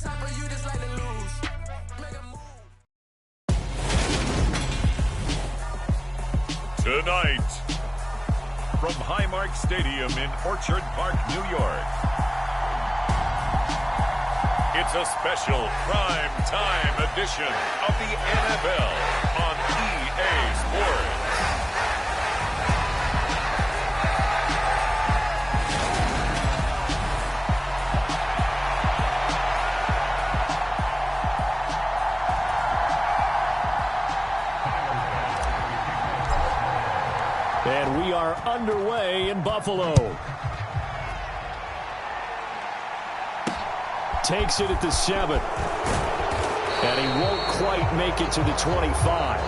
Tonight, from Highmark Stadium in Orchard Park, New York, it's a special prime time edition of the NFL on EA Sports. And we are underway in Buffalo. Takes it at the 7. And he won't quite make it to the 25.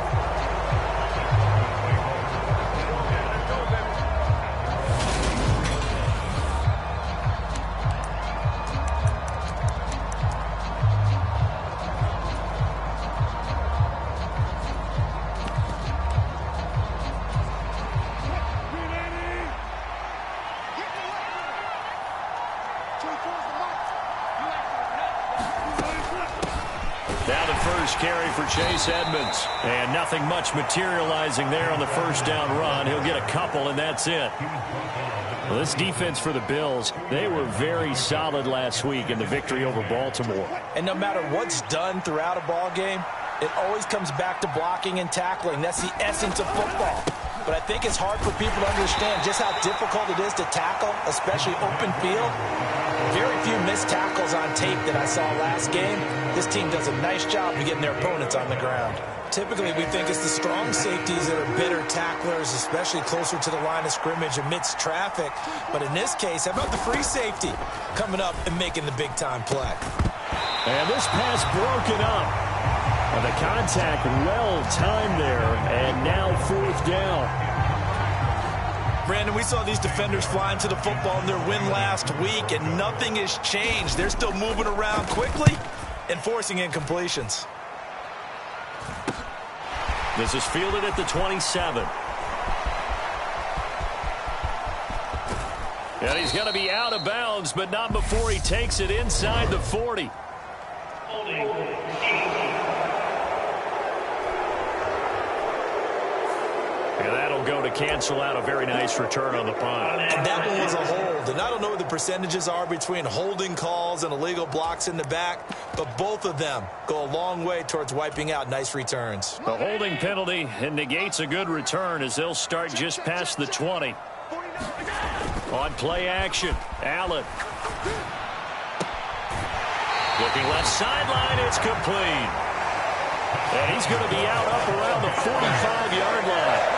Down to first carry for Chase Edmonds. And nothing much materializing there on the first down run. He'll get a couple, and that's it. Well, this defense for the Bills, they were very solid last week in the victory over Baltimore. And no matter what's done throughout a ball game, it always comes back to blocking and tackling. That's the essence of football. But I think it's hard for people to understand just how difficult it is to tackle, especially open field. Very few missed tackles on tape that I saw last game. This team does a nice job of getting their opponents on the ground. Typically, we think it's the strong safeties that are better tacklers, especially closer to the line of scrimmage amidst traffic. But in this case, how about the free safety coming up and making the big-time play? And this pass broken up. And the contact well-timed there, and now fourth down. Brandon, we saw these defenders flying to the football in their win last week, and nothing has changed. They're still moving around quickly and forcing incompletions. This is fielded at the 27. And he's going to be out of bounds, but not before he takes it inside the 40. And that'll go to cancel out a very nice return on the punt. And that one was a hold. And I don't know what the percentages are between holding calls and illegal blocks in the back, but both of them go a long way towards wiping out nice returns. A holding penalty and negates a good return as they'll start just past the 20. On play action, Allen. Looking left sideline, it's complete. And he's going to be out up around the 45-yard line.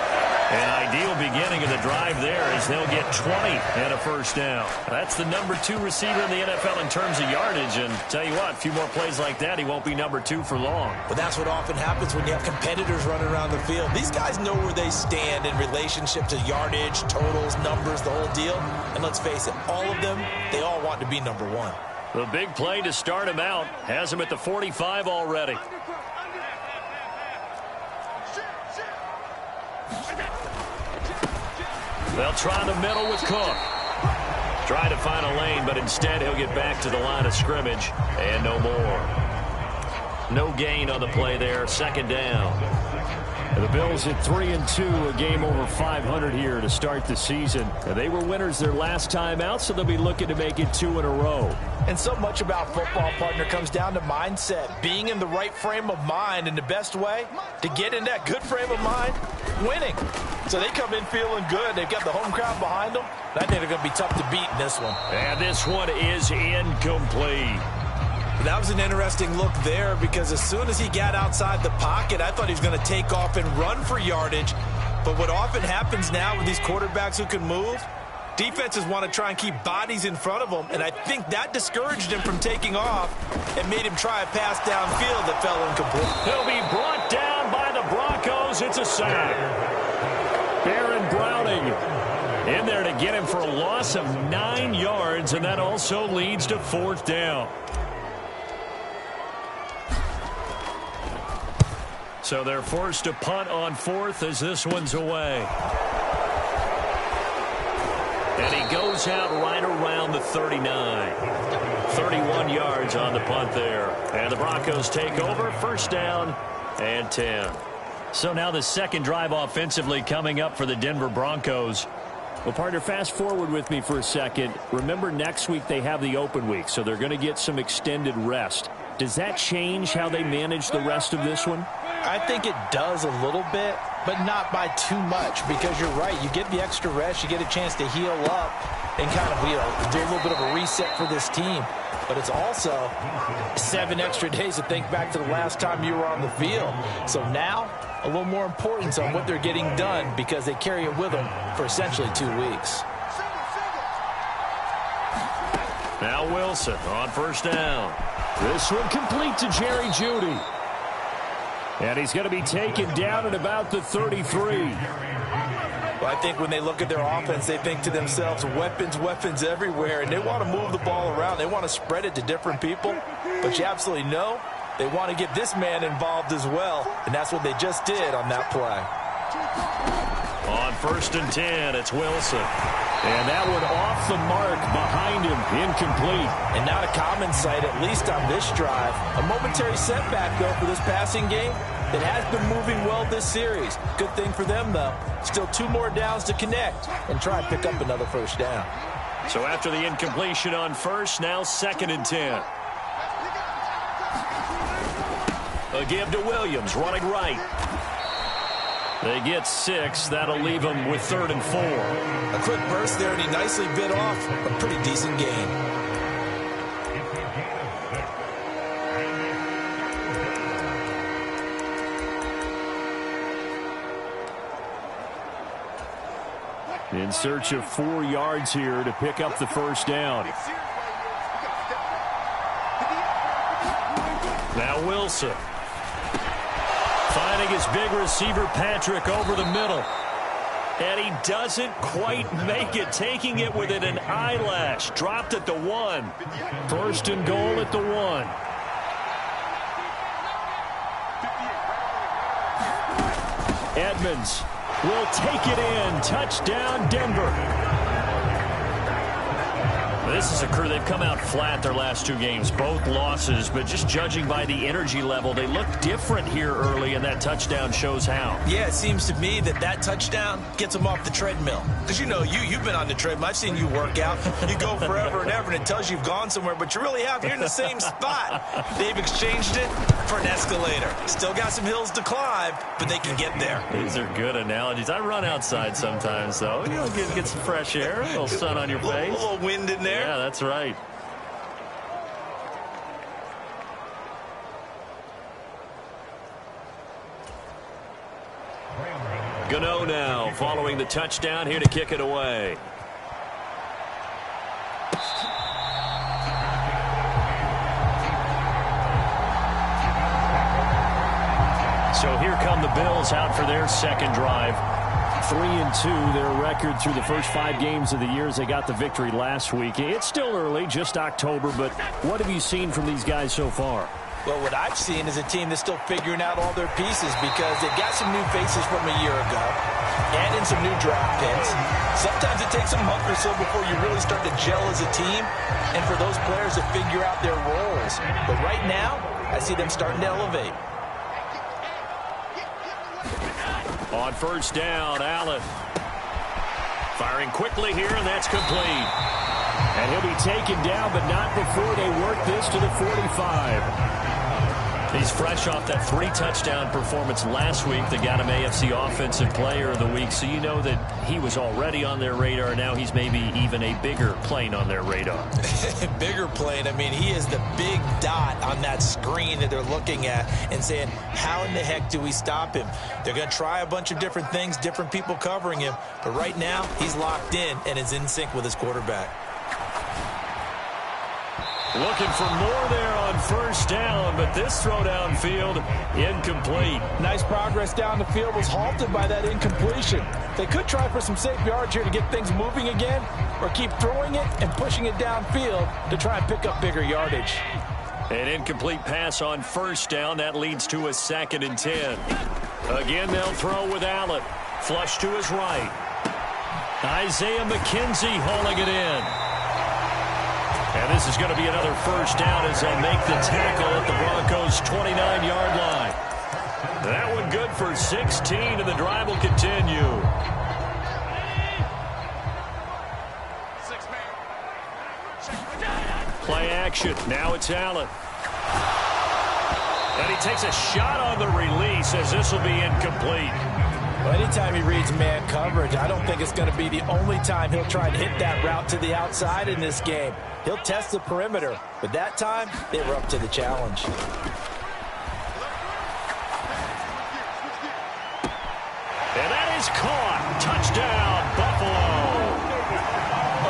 An ideal beginning of the drive there as they'll get 20 and a first down. That's the number 2 receiver in the NFL in terms of yardage. And tell you what, a few more plays like that, he won't be number 2 for long. But that's what often happens when you have competitors running around the field. These guys know where they stand in relationship to yardage, totals, numbers, the whole deal. And let's face it, all of them, they all want to be number 1. The big play to start him out has him at the 45 already. They'll try the middle with Cook. Trying to find a lane, but instead he'll get back to the line of scrimmage. And no more. No gain on the play there. Second down. And the Bills at 3-2, a game over 500 here to start the season. And they were winners their last time out, so they'll be looking to make it 2 in a row. And so much about football, partner, comes down to mindset. Being in the right frame of mind, and the best way to get in that good frame of mind, winning. So they come in feeling good. They've got the home crowd behind them. I think they're going to be tough to beat in this one. And this one is incomplete. That was an interesting look there because as soon as he got outside the pocket, I thought he was going to take off and run for yardage. But what often happens now with these quarterbacks who can move, defenses want to try and keep bodies in front of them, and I think that discouraged him from taking off and made him try a pass downfield that fell incomplete. He'll be brought down by the Broncos. It's a sack. Baron Browning in there to get him for a loss of 9 yards, and that also leads to fourth down. So they're forced to punt on fourth as this one's away. And he goes out right around the 39. 31 yards on the punt there. And the Broncos take over, first down and 10. So now the second drive offensively coming up for the Denver Broncos. Well, partner, fast forward with me for a second. Remember, next week they have the open week, so they're going to get some extended rest. Does that change how they manage the rest of this one? I think it does a little bit, but not by too much, because you're right. You get the extra rest. You get a chance to heal up and kind of, do a little bit of a reset for this team. But it's also 7 extra days to think back to the last time you were on the field. So now, a little more importance on what they're getting done, because they carry it with them for essentially 2 weeks. Now Wilson on first down. This one complete to Jerry Jeudy. And he's going to be taken down at about the 33. Well, I think when they look at their offense, they think to themselves, weapons, weapons everywhere, and they want to move the ball around. They want to spread it to different people, but you absolutely know they want to get this man involved as well, and that's what they just did on that play. On first and 10, it's Wilson. And that one off the mark behind him, incomplete. And not a common sight, at least on this drive. A momentary setback, though, for this passing game. It has been moving well this series. Good thing for them, though. Still 2 more downs to connect and try and pick up another first down. So after the incompletion on first, now second and 10. A give to Williams, running right. They get 6. That'll leave them with 3rd and 4. A quick burst there, and he nicely bit off a pretty decent gain. In search of 4 yards here to pick up the first down. Now Wilson. Finding his big receiver, Patrick, over the middle. And he doesn't quite make it, taking it within an eyelash. Dropped at the 1. First and goal at the 1. Edmonds will take it in. Touchdown, Denver. This is a crew, they've come out flat their last 2 games, both losses, but just judging by the energy level, they look different here early, and that touchdown shows how. Yeah, it seems to me that touchdown gets them off the treadmill. Because you've been on the treadmill. I've seen you work out. You go forever and ever, and it tells you you've gone somewhere, but you really have. You're in the same spot. They've exchanged it for an escalator. Still got some hills to climb, but they can get there. These are good analogies. I run outside sometimes, though. Get some fresh air, a little sun on your face. A little wind in there. Yeah, that's right. Gano now following the touchdown, here to kick it away. So here come the Bills out for their second drive. 3-2, their record through the first 5 games of the year as they got the victory last week. It's still early, just October, but what have you seen from these guys so far? Well, what I've seen is a team that's still figuring out all their pieces, because they've got some new faces from a year ago, add in some new draft picks. Sometimes it takes a month or so before you really start to gel as a team, and for those players to figure out their roles. But right now, I see them starting to elevate. On first down, Allen. Firing quickly here, and that's complete. And he'll be taken down, but not before they work this to the 45. He's fresh off that 3-touchdown performance last week that got him AFC Offensive Player of the Week, so you know that he was already on their radar. Now he's maybe even a bigger plane on their radar. Bigger plane. I mean, he is the big dot on that screen that they're looking at and saying, how in the heck do we stop him? They're going to try a bunch of different things, different people covering him, but right now he's locked in and is in sync with his quarterback. Looking for more there on first down, but this throw downfield incomplete. Nice progress down the field, was halted by that incompletion. They could try for some safe yards here to get things moving again, or keep throwing it and pushing it downfield to try and pick up bigger yardage. An incomplete pass on first down. That leads to a 2nd and 10. Again, they'll throw with Allen. Flush to his right. Isaiah McKenzie hauling it in. And this is going to be another first down as they'll make the tackle at the Broncos' 29-yard line. That one good for 16, and the drive will continue. Play action. Now it's Allen. And he takes a shot on the release as this will be incomplete. Well, anytime he reads man coverage, I don't think it's going to be the only time he'll try and hit that route to the outside in this game. He'll test the perimeter, but that time they were up to the challenge. And that is caught. Touchdown, Buffalo.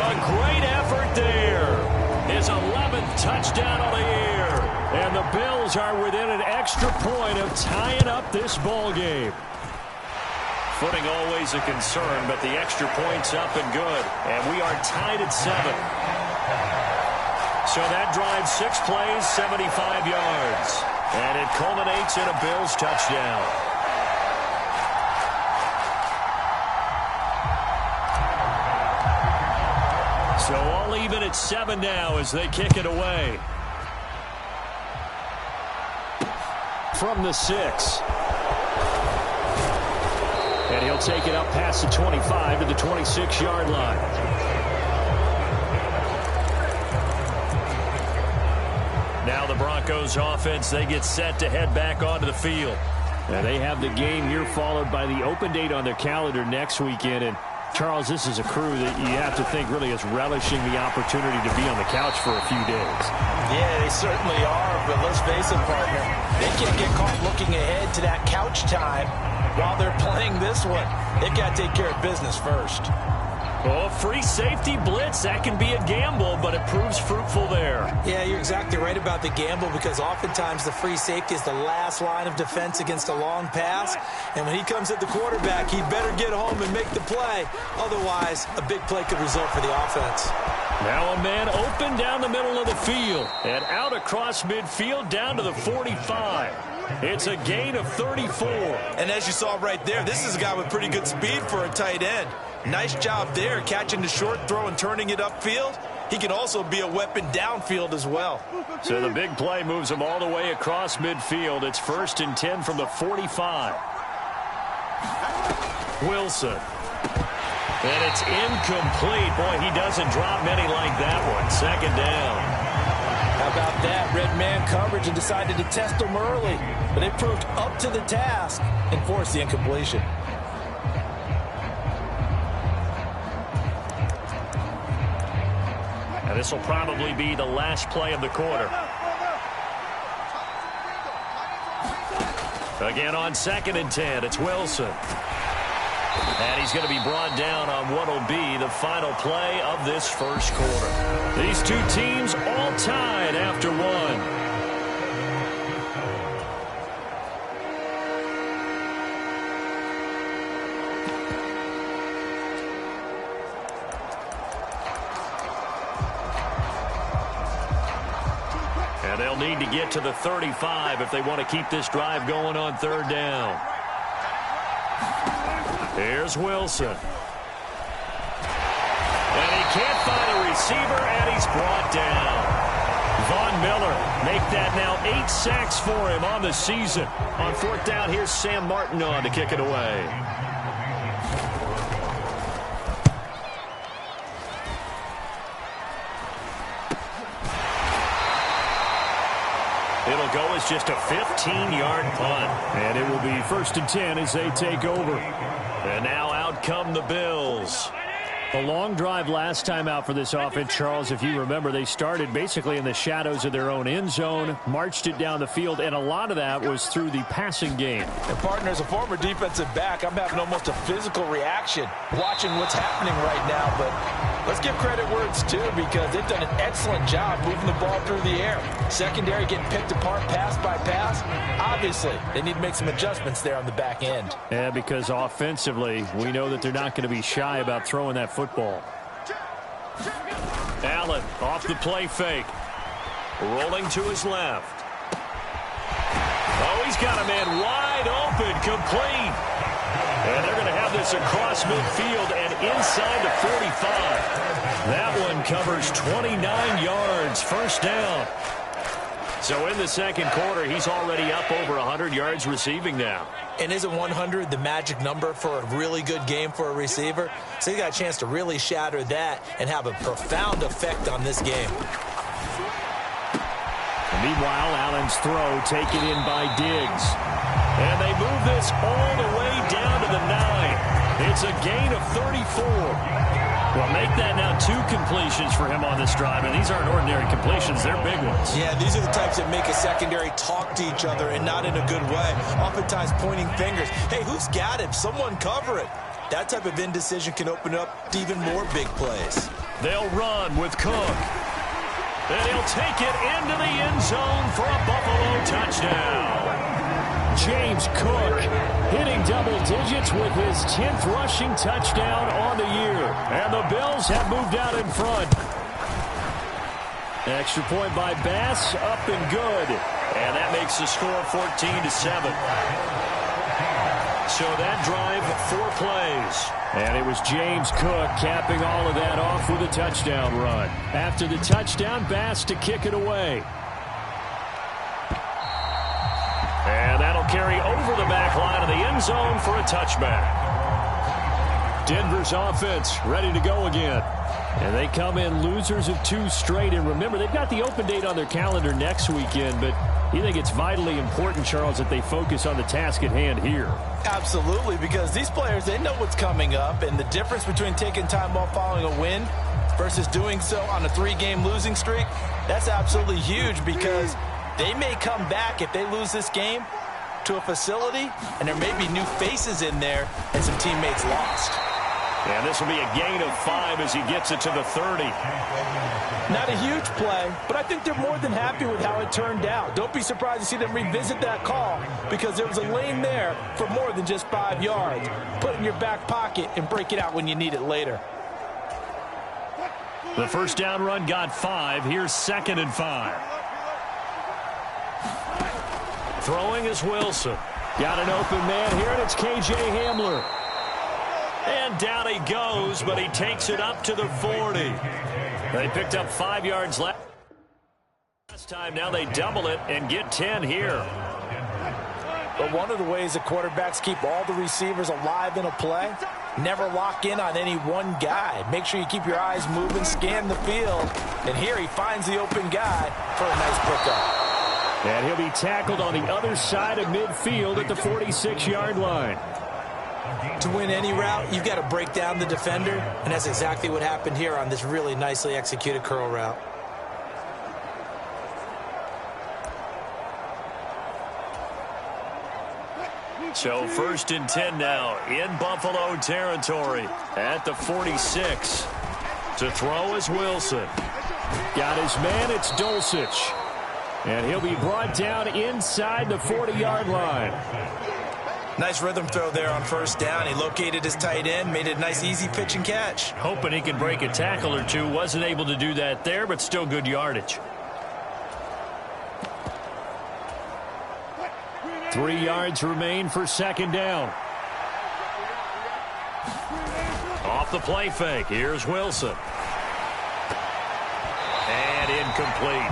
A great effort there. His 11th touchdown of the year. And the Bills are within an extra point of tying up this ball game. Footing always a concern, but the extra point's up and good. And we are tied at 7. So that drives 6 plays, 75 yards. And it culminates in a Bills touchdown. So all even at 7 now as they kick it away. From the 6. And he'll take it up past the 25 to the 26-yard line. Now the Broncos offense, they get set to head back onto the field. Now they have the game here followed by the open date on their calendar next weekend. And Charles, this is a crew that you have to think really is relishing the opportunity to be on the couch for a few days. Yeah, they certainly are, but let's face it, partner. They can't get caught looking ahead to that couch time while they're playing this one. They've got to take care of business first. Oh, free safety blitz, that can be a gamble, but it proves fruitful there. Yeah, you're exactly right about the gamble because oftentimes the free safety is the last line of defense against a long pass. And when he comes at the quarterback, he better get home and make the play. Otherwise, a big play could result for the offense. Now a man open down the middle of the field and out across midfield down to the 45. It's a gain of 34. And as you saw right there, this is a guy with pretty good speed for a tight end. Nice job there, catching the short throw and turning it upfield. He can also be a weapon downfield as well. So the big play moves him all the way across midfield. It's 1st and 10 from the 45. Wilson. And it's incomplete. Boy, he doesn't drop many like that one. 2nd down. How about that? Red man coverage and decided to test him early. But they proved up to the task and forced the incompletion. And this will probably be the last play of the quarter. Again on 2nd and 10, it's Wilson. And he's going to be brought down on what will be the final play of this first quarter. These two teams all tied after 1. And they'll need to get to the 35 if they want to keep this drive going on 3rd down. Here's Wilson. And he can't find a receiver, and he's brought down. Von Miller make that now 8 sacks for him on the season. On 4th down, here's Sam Martin on to kick it away. It'll go as just a 15-yard punt. And it will be 1st and 10 as they take over. And now out come the Bills. A long drive last time out for this offense, Charles. If you remember, they started basically in the shadows of their own end zone, marched it down the field, and a lot of that was through the passing game. And partner, as a former defensive back, I'm having almost a physical reaction watching what's happening right now. But let's give credit where it's due because they've done an excellent job moving the ball through the air. Secondary getting picked apart pass by pass. Obviously, they need to make some adjustments there on the back end. Yeah, because offensively, we know that they're not going to be shy about throwing that football. Allen off the play fake. Rolling to his left. Oh, he's got a man wide open, complete. And they're going to have this across midfield and inside the 45. That one covers 29 yards, first down. So in the second quarter, he's already up over 100 yards receiving now. And isn't 100 the magic number for a really good game for a receiver? So he got a chance to really shatter that and have a profound effect on this game. Meanwhile, Allen's throw taken in by Diggs. And they move this all the way down to the 9. It's a gain of 34. Well, make that now 2 completions for him on this drive, and these aren't ordinary completions. They're big ones. Yeah, these are the types that make a secondary talk to each other and not in a good way. Oftentimes pointing fingers. Hey, who's got him? Someone cover it. That type of indecision can open up to even more big plays. They'll run with Cook. And he'll take it into the end zone for a Buffalo touchdown. James Cook hitting double digits with his 10th rushing touchdown on the year. And the Bills have moved out in front. Extra point by Bass, up and good. And that makes the score 14-7. So that drive, 4 plays. And it was James Cook capping all of that off with a touchdown run. After the touchdown, Bass to kick it away. And that'll carry over the back line of the end zone for a touchback. Denver's offense ready to go again. And they come in losers of 2 straight. And remember, they've got the open date on their calendar next weekend, but you think it's vitally important, Charles, that they focus on the task at hand here? Absolutely, because these players, they know what's coming up, and the difference between taking time off following a win versus doing so on a 3-game losing streak, that's absolutely huge because they may come back if they lose this game to a facility, and there may be new faces in there and some teammates lost. And this will be a gain of 5 as he gets it to the 30. Not a huge play, but I think they're more than happy with how it turned out. Don't be surprised to see them revisit that call because there was a lane there for more than just 5 yards. Put it in your back pocket and break it out when you need it later. The first down run got 5. Here's 2nd and 5. Throwing is Wilson. Got an open man here, and it's K.J. Hamler. And down he goes, but he takes it up to the 40. They picked up 5 yards last time. Now they double it and get 10 here. But one of the ways that quarterbacks keep all the receivers alive in a play, never lock in on any one guy. Make sure you keep your eyes moving, scan the field. And here he finds the open guy for a nice pickup. And he'll be tackled on the other side of midfield at the 46-yard line. To win any route, you've got to break down the defender, and that's exactly what happened here on this really nicely executed curl route. So 1st and 10 now in Buffalo territory at the 46. To throw is Wilson. Got his man, it's Dulcich. And he'll be brought down inside the 40-yard line. Nice rhythm throw there on 1st down. He located his tight end, made it a nice easy pitch and catch. Hoping he could break a tackle or 2. Wasn't able to do that there, but still good yardage. 3 yards remain for 2nd down. Off the play fake. Here's Wilson. And incomplete.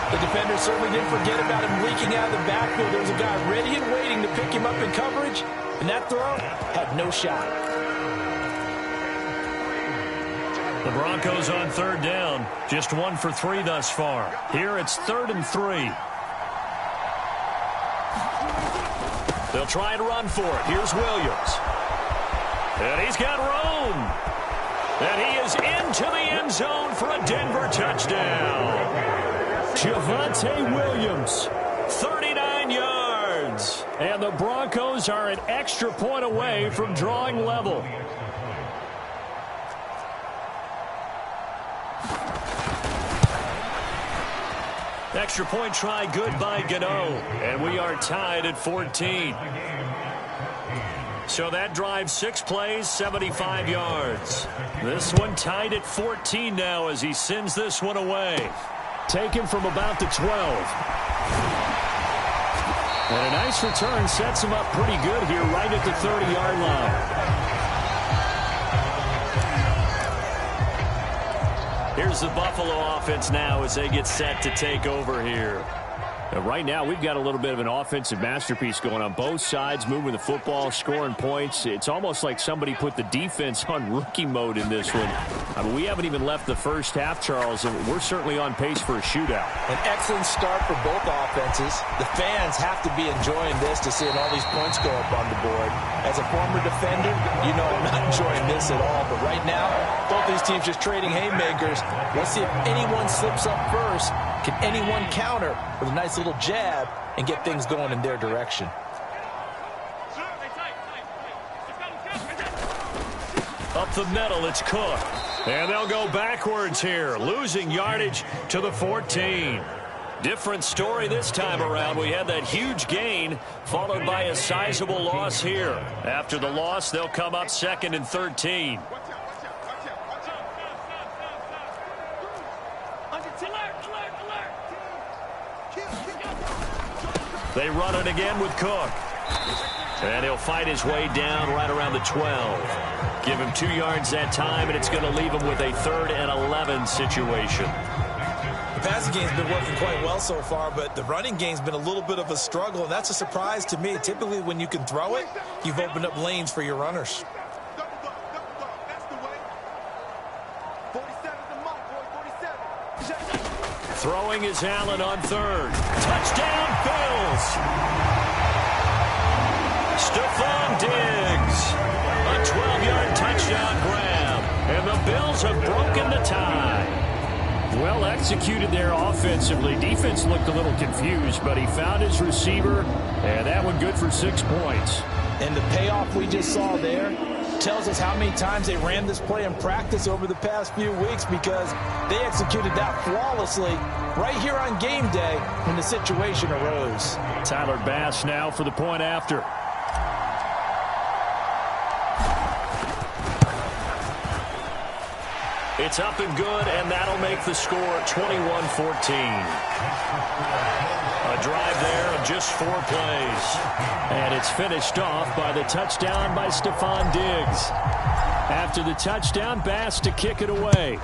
The defender certainly didn't forget about him leaking out of the backfield. There was a guy ready and waiting to pick him up in coverage, and that throw had no shot. The Broncos on 3rd down. Just 1 for 3 thus far. Here it's 3rd and 3. They'll try and run for it. Here's Williams. And he's got room. And he is into the end zone for a Denver touchdown. Javonte Williams, 39 yards. And the Broncos are an extra point away from drawing level. Extra point try good by Gano. And we are tied at 14. So that drive 6 plays, 75 yards. This one tied at 14 now as he sends this one away. Taken from about the 12. And a nice return sets him up pretty good here right at the 30-yard line. Here's the Buffalo offense now as they get set to take over here. Right now, we've got a little bit of an offensive masterpiece going on both sides, moving the football, scoring points. It's almost like somebody put the defense on rookie mode in this one. I mean, we haven't even left the first half, Charles, and we're certainly on pace for a shootout. An excellent start for both offenses. The fans have to be enjoying this to seeing all these points go up on the board. As a former defender, you know I'm not enjoying this at all. But right now, both these teams just trading haymakers. Let's see if anyone slips up first. Can anyone counter with a nice little jab and get things going in their direction? Up the middle, it's Cook. And they'll go backwards here, losing yardage to the 14. Different story this time around. We had that huge gain followed by a sizable loss here. After the loss, they'll come up 2nd and 13. They run it again with Cook. And he'll fight his way down right around the 12. Give him 2 yards that time, and it's going to leave him with a 3rd and 11 situation. The passing game's been working quite well so far, but the running game's been a little bit of a struggle, and that's a surprise to me. Typically, when you can throw it, you've opened up lanes for your runners. Throwing is Allen on 3rd. Touchdown, Bills! Stephon Diggs. A 12-yard touchdown grab. And the Bills have broken the tie. Well executed there offensively. Defense looked a little confused, but he found his receiver, and that one good for 6 points. And the payoff we just saw there tells us how many times they ran this play in practice over the past few weeks, because they executed that flawlessly right here on game day when the situation arose. Tyler Bass now for the point after. It's up and good, and that'll make the score 21-14. A drive there of just 4 plays. And it's finished off by the touchdown by Stephon Diggs. After the touchdown, Bass to kick it away.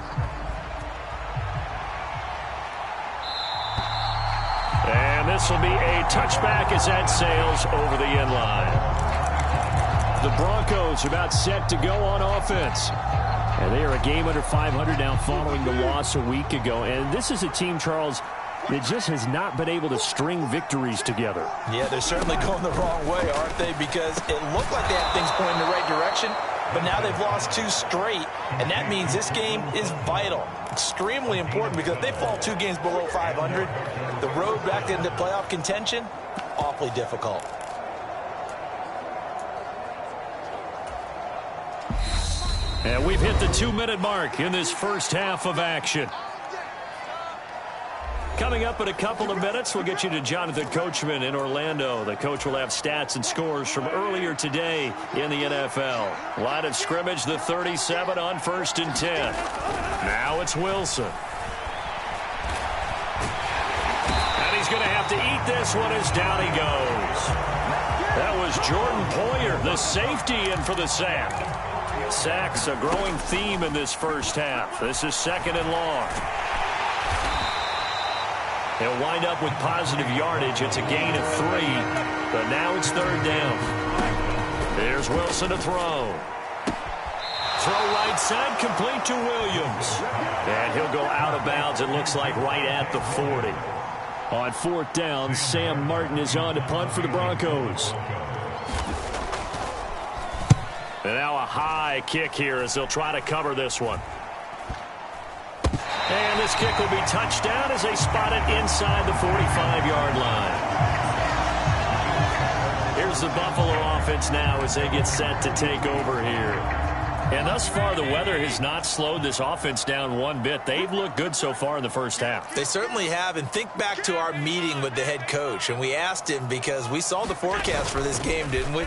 And this will be a touchback as that sails over the end line. The Broncos about set to go on offense. And they are a game under 500 now following the loss a week ago. And this is a team, Charles, that just has not been able to string victories together. Yeah, they're certainly going the wrong way, aren't they? Because it looked like they had things going in the right direction, but now they've lost 2 straight. And that means this game is vital, extremely important, because if they fall 2 games below 500, the road back into playoff contention, awfully difficult. And we've hit the 2-minute mark in this first half of action. Coming up in a couple of minutes, we'll get you to Jonathan Coachman in Orlando. The coach will have stats and scores from earlier today in the NFL. Line of scrimmage, the 37 on 1st and 10. Now it's Wilson. And he's going to have to eat this one as down he goes. That was Jordan Poyer, the safety, in for the sack. Sacks a growing theme in this first half. This is 2nd and long. They'll wind up with positive yardage. It's a gain of 3, but now it's 3rd down. There's Wilson to throw. Throw right side, complete to Williams. And he'll go out of bounds, it looks like, right at the 40. On 4th down, Sam Martin is on to punt for the Broncos. And now a high kick here as they'll try to cover this one. And this kick will be touchdown as they spot it inside the 45-yard line. Here's the Buffalo offense now as they get set to take over here. And thus far, the weather has not slowed this offense down one bit. They've looked good so far in the first half. They certainly have. And think back to our meeting with the head coach. And we asked him, because we saw the forecast for this game, didn't we?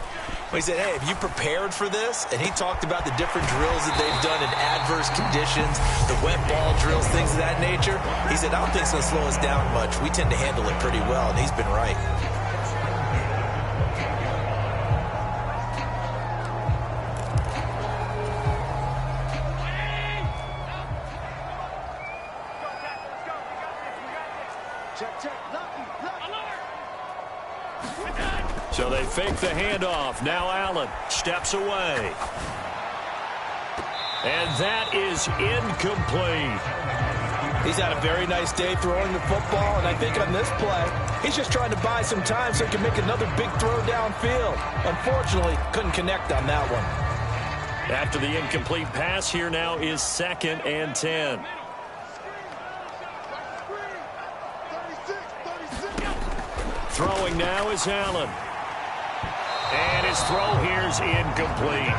We said, hey, have you prepared for this? And he talked about the different drills that they've done in adverse conditions, the wet ball drills, things of that nature. He said, I don't think it's going to slow us down much. We tend to handle it pretty well, and he's been right. So they fake the handoff. Now Allen steps away. And that is incomplete. He's had a very nice day throwing the football, and I think on this play, he's just trying to buy some time so he can make another big throw downfield. Unfortunately, couldn't connect on that one. After the incomplete pass, here now is 2nd and 10. Throwing now is Allen. And his throw here's incomplete.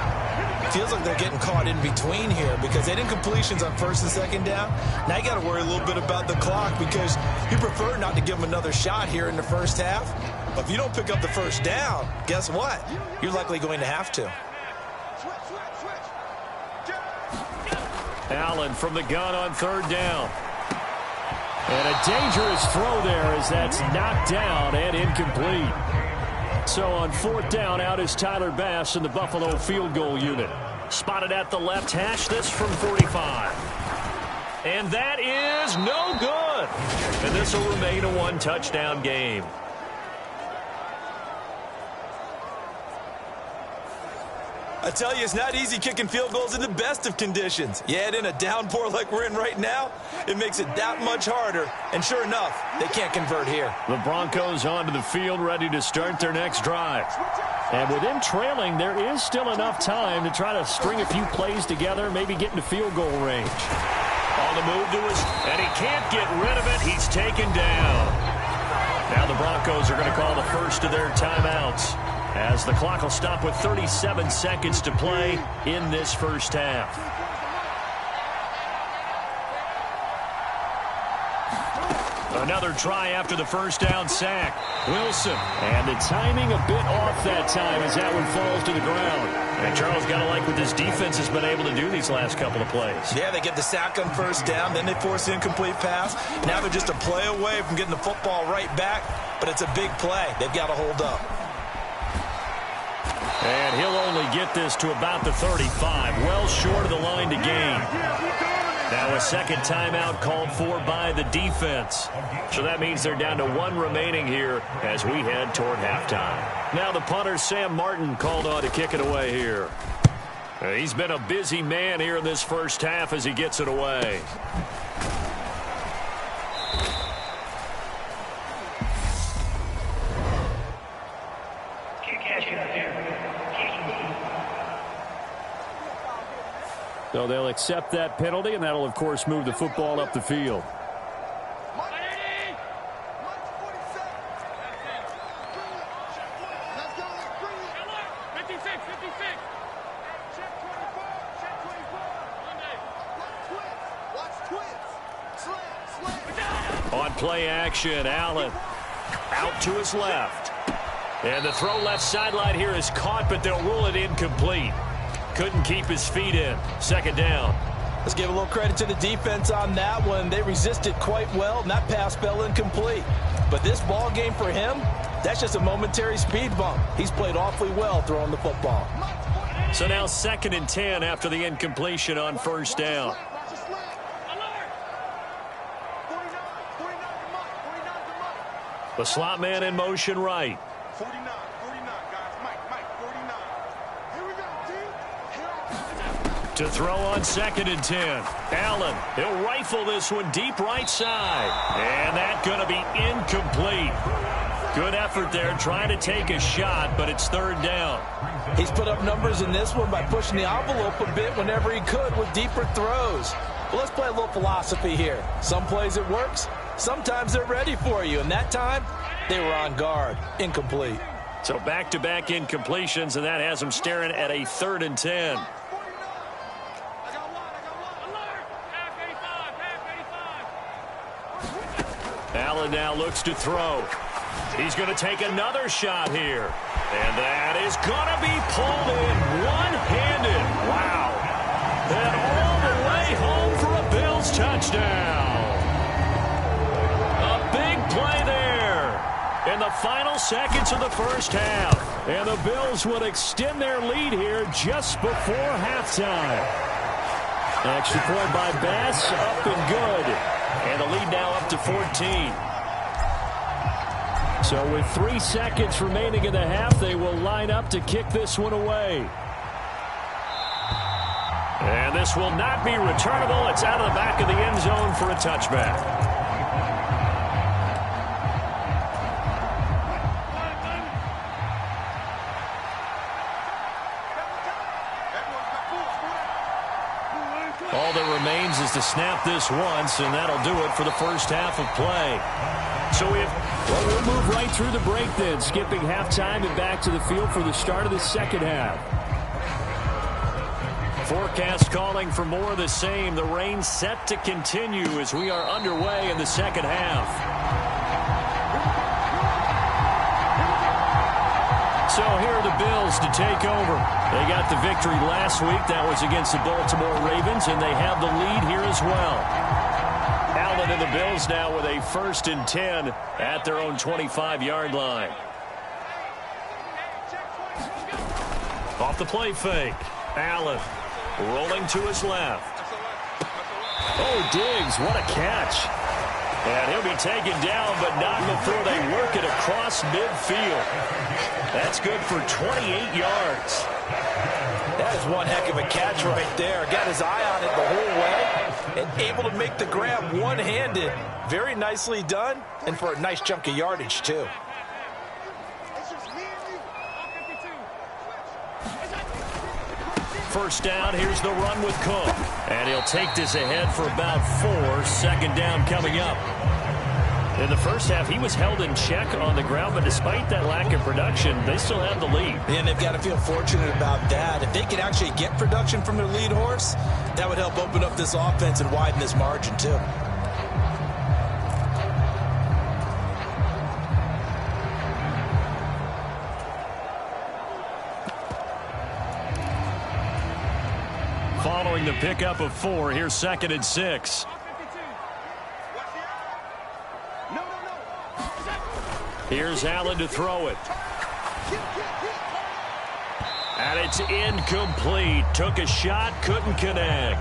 Feels like they're getting caught in between here because they had incompletions on 1st and 2nd down. Now you got to worry a little bit about the clock because you prefer not to give them another shot here in the first half. But if you don't pick up the 1st down, guess what? You're likely going to have to. Allen from the gun on 3rd down. And a dangerous throw there as that's knocked down and incomplete. So on 4th down, out is Tyler Bass in the Buffalo field goal unit. Spotted at the left hash, this from 45. And that is no good. And this will remain a 1-touchdown game. I tell you, it's not easy kicking field goals in the best of conditions. You add in a downpour like we're in right now, it makes it that much harder. And sure enough, they can't convert here. The Broncos onto the field, ready to start their next drive. And with them trailing, there is still enough time to try to string a few plays together, maybe get into field goal range. On the move to his, and he can't get rid of it. He's taken down. Now the Broncos are going to call the first of their timeouts, as the clock will stop with 37 seconds to play in this first half. Another try after the 1st down sack. Wilson. And the timing a bit off that time as that one falls to the ground. And Charles got to like what this defense has been able to do these last couple of plays. Yeah, they get the sack on 1st down, then they force an incomplete pass. Now they're just a play away from getting the football right back, but it's a big play. They've got to hold up. And he'll only get this to about the 35, well short of the line to gain. Now a 2nd timeout called for by the defense. So that means they're down to 1 remaining here as we head toward halftime. Now the punter, Sam Martin, called on to kick it away here. He's been a busy man here in this first half as he gets it away. So they'll accept that penalty, and that'll, of course, move the football up the field. On play action, Allen out to his left. And the throw left sideline here is caught, but they'll rule it incomplete. Couldn't keep his feet in. 2nd down. Let's give a little credit to the defense on that one. They resisted quite well, and that pass fell incomplete. But this ball game for him, that's just a momentary speed bump. He's played awfully well throwing the football. So now 2nd and 10 after the incompletion on 1st down. The slot man in motion right. 49, guys. Mike, 49. Here we go, To throw on 2nd and 10. Allen, he'll rifle this one deep right side. And that's going to be incomplete. Good effort there trying to take a shot, but it's 3rd down. He's put up numbers in this one by pushing the envelope a bit whenever he could with deeper throws. But let's play a little philosophy here. Some plays it works. Sometimes they're ready for you, and that time they were on guard. Incomplete. So back-to-back incompletions, and that has them staring at a 3rd and 10. Allen now looks to throw. He's going to take another shot here. And that is going to be pulled in one-handed. Wow. And all the way home for a Bills touchdown. A big play there in the final seconds of the first half. And the Bills would extend their lead here just before halftime. Extra point by Bass, up and good. And the lead now up to 14. So with 3 seconds remaining in the half, they will line up to kick this one away. And this will not be returnable. It's out of the back of the end zone for a touchback. All that remains is to snap this once, and that'll do it for the first half of play. So we'll move right through the break then, skipping halftime and back to the field for the start of the second half. Forecast calling for more of the same. The rain set to continue as we are underway in the second half. So here are the Bills to take over. They got the victory last week. That was against the Baltimore Ravens, and they have the lead here as well. Allen and the Bills now with a 1st and 10 at their own 25-yard line. Off the play fake. Allen rolling to his left. Oh, Diggs, what a catch. And he'll be taken down, but not before they work it across midfield. That's good for 28 yards. That is one heck of a catch right there. Got his eye on it the whole way and able to make the grab one-handed. Very nicely done, and for a nice chunk of yardage, too. First down, here's the run with Cook. And he'll take this ahead for about 4. Second down coming up. In the first half, he was held in check on the ground, but despite that lack of production, they still have the lead. And they've got to feel fortunate about that. If they can actually get production from their lead horse, that would help open up this offense and widen this margin, too. Following the pickup of 4, here's 2nd and 6. Here's Allen to throw it. And it's incomplete. Took a shot, couldn't connect.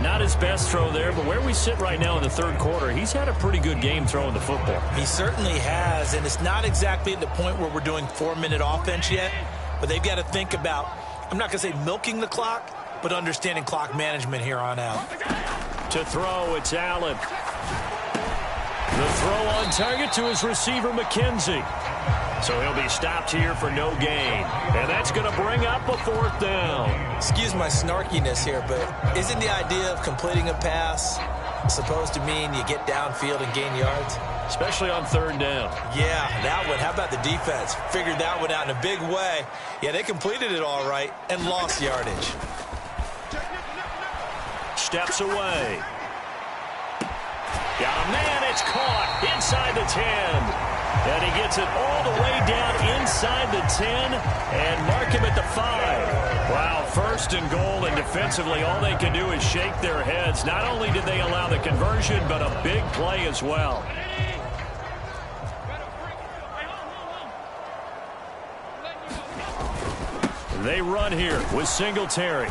Not his best throw there, but where we sit right now in the third quarter, he's had a pretty good game throwing the football. He certainly has, and it's not exactly at the point where we're doing 4-minute offense yet, but they've got to think about, I'm not going to say milking the clock, but understanding clock management here on out. To throw, it's Allen. The throw on target to his receiver, McKenzie. So he'll be stopped here for no gain. And that's going to bring up a 4th down. Excuse my snarkiness here, but isn't the idea of completing a pass supposed to mean you get downfield and gain yards? Especially on 3rd down. Yeah, that one. How about the defense? Figured that one out in a big way. Yeah, they completed it all right and lost yardage. Steps away. Got a man, it's caught inside the 10. And he gets it all the way down inside the 10 and mark him at the 5. Wow, 1st and goal, and defensively all they can do is shake their heads. Not only did they allow the conversion, but a big play as well. They run here with Singletary.